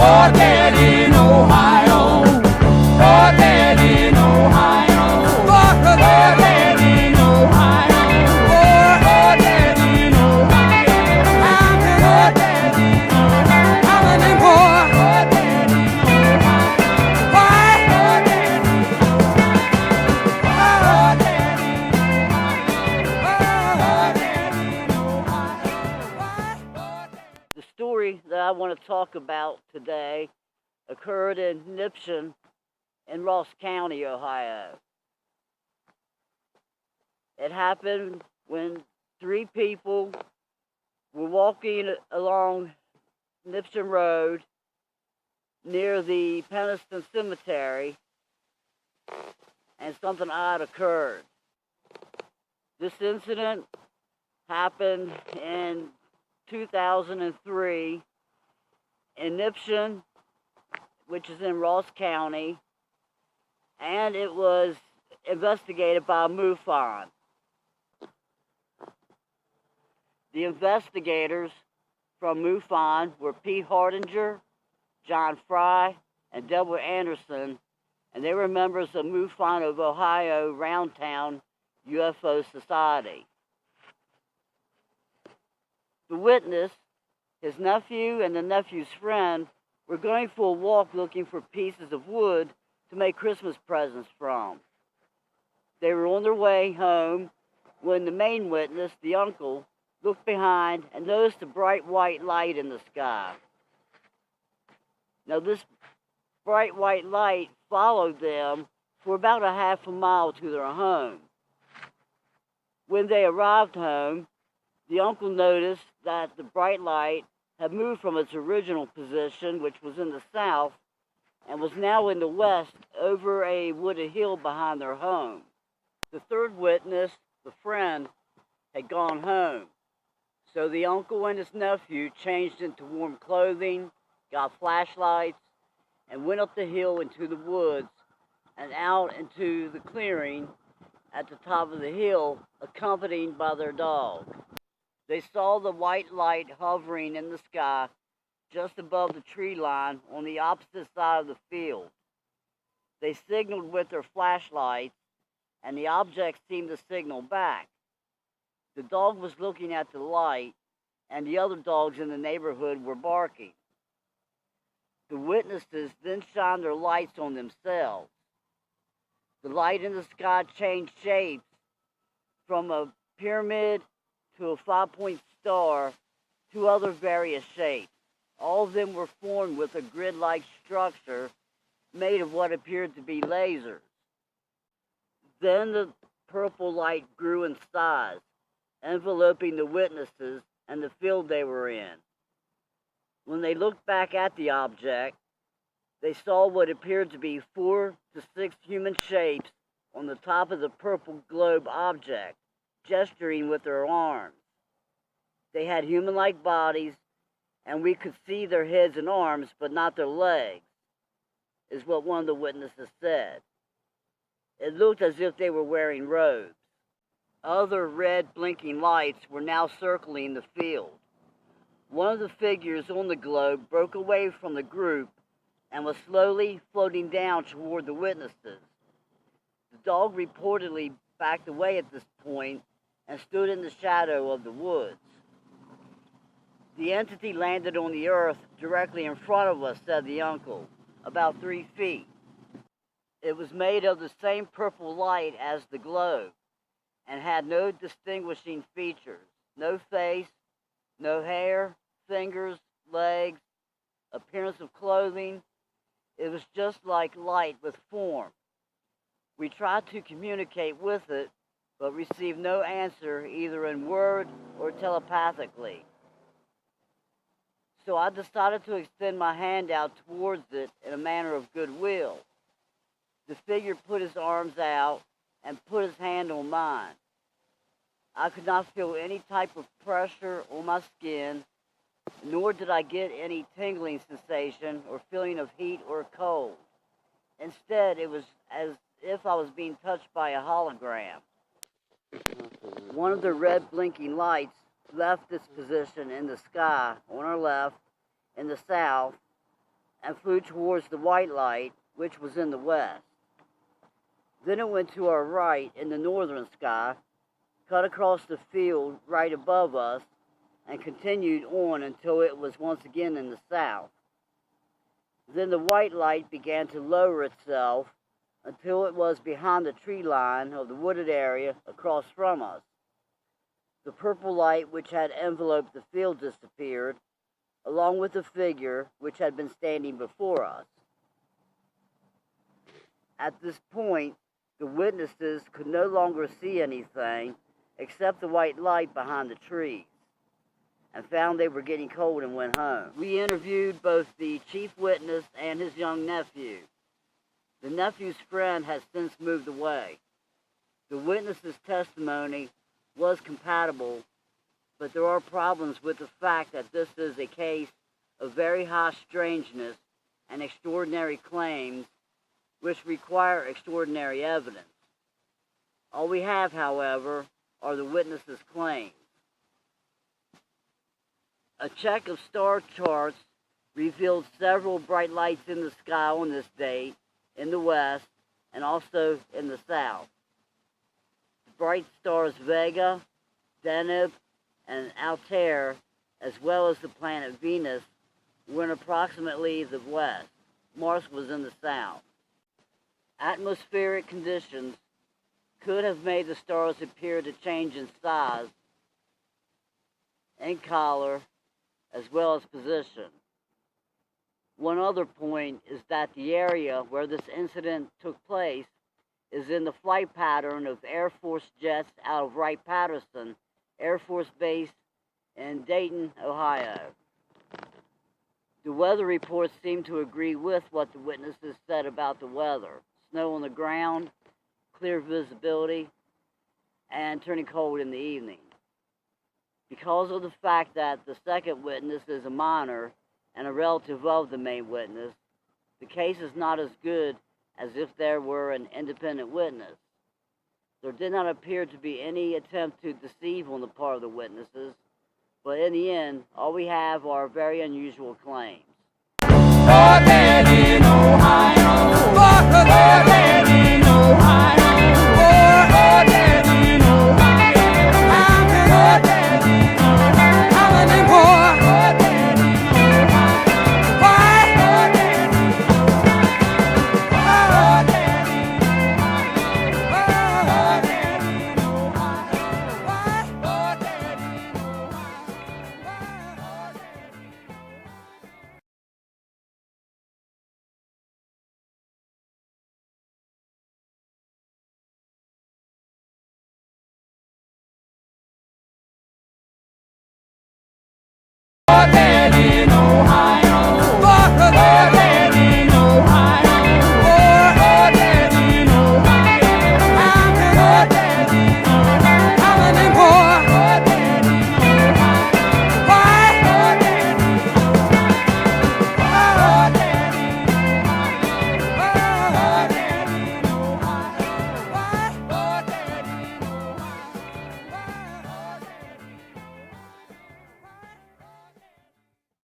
dead in Ohio. Four dead in Ohio. Four dead in Ohio. Four dead in Ohio. How dead in Ohio? How many more? Four dead in Ohio. Why? Four dead in Ohio. Four dead in Ohio. The story that I want to talk about today occurred in Nipgen in Ross County, Ohio. It happened when three people were walking along Nipgen Road near the Peniston Cemetery, and something odd occurred. This incident happened in 2003 in Nipgen, which is in Ross County, and it was investigated by MUFON. The investigators from MUFON were Pete Hardinger, John Fry, and Deborah Anderson, and they were members of MUFON of Ohio Roundtown UFO Society. The witness, his nephew, and the nephew's friend were going for a walk looking for pieces of wood to make Christmas presents from. They were on their way home when the main witness, the uncle, looked behind and noticed a bright white light in the sky. Now, this bright white light followed them for about a half a mile to their home. When they arrived home, the uncle noticed that the bright light had moved from its original position, which was in the south, and was now in the west over a wooded hill behind their home. The third witness, the friend, had gone home. So the uncle and his nephew changed into warm clothing, got flashlights, and went up the hill into the woods and out into the clearing at the top of the hill, accompanied by their dog. They saw the white light hovering in the sky just above the tree line on the opposite side of the field. They signaled with their flashlights, and the object seemed to signal back. The dog was looking at the light, and the other dogs in the neighborhood were barking. The witnesses then shined their lights on themselves. The light in the sky changed shapes from a pyramid to a 5-point star to other various shapes. All of them were formed with a grid-like structure made of what appeared to be lasers. Then the purple light grew in size, enveloping the witnesses and the field they were in. When they looked back at the object, they saw what appeared to be 4 to 6 human shapes on the top of the purple globe object, gesturing with their arms. They had human-like bodies, and we could see their heads and arms, but not their legs, is what one of the witnesses said. It looked as if they were wearing robes. Other red blinking lights were now circling the field. One of the figures on the globe broke away from the group and was slowly floating down toward the witnesses. The dog reportedly backed away at this point and stood in the shadow of the woods. The entity landed on the earth directly in front of us, said the uncle, about 3 feet. It was made of the same purple light as the globe and had no distinguishing features, no face, no hair, fingers, legs, appearance of clothing. It was just like light with form. We tried to communicate with it, but received no answer either in word or telepathically. So I decided to extend my hand out towards it in a manner of goodwill. The figure put his arms out and put his hand on mine. I could not feel any type of pressure on my skin, nor did I get any tingling sensation or feeling of heat or cold. Instead, it was as if I was being touched by a hologram. One of the red blinking lights left its position in the sky on our left in the south and flew towards the white light, which was in the west. Then it went to our right in the northern sky, cut across the field right above us, and continued on until it was once again in the south. Then the white light began to lower itself until it was behind the tree line of the wooded area across from us. The purple light which had enveloped the field disappeared, along with the figure which had been standing before us. At this point, the witnesses could no longer see anything except the white light behind the trees, and found they were getting cold and went home. We interviewed both the chief witness and his young nephew. The nephew's friend has since moved away. The witness's testimony was compatible, but there are problems with the fact that this is a case of very high strangeness and extraordinary claims which require extraordinary evidence. All we have, however, are the witness's claims. A check of star charts revealed several bright lights in the sky on this date in the west and also in the south. The bright stars Vega, Deneb, and Altair, as well as the planet Venus, were in approximately the west. Mars was in the south. Atmospheric conditions could have made the stars appear to change in size and color as well as position. One other point is that the area where this incident took place is in the flight pattern of Air Force jets out of Wright-Patterson Air Force Base in Dayton, Ohio. The weather reports seem to agree with what the witnesses said about the weather. Snow on the ground, clear visibility, and turning cold in the evening. Because of the fact that the second witness is a minor and a relative of the main witness, the case is not as good as if there were an independent witness. There did not appear to be any attempt to deceive on the part of the witnesses, but in the end, all we have are very unusual claims. Oh,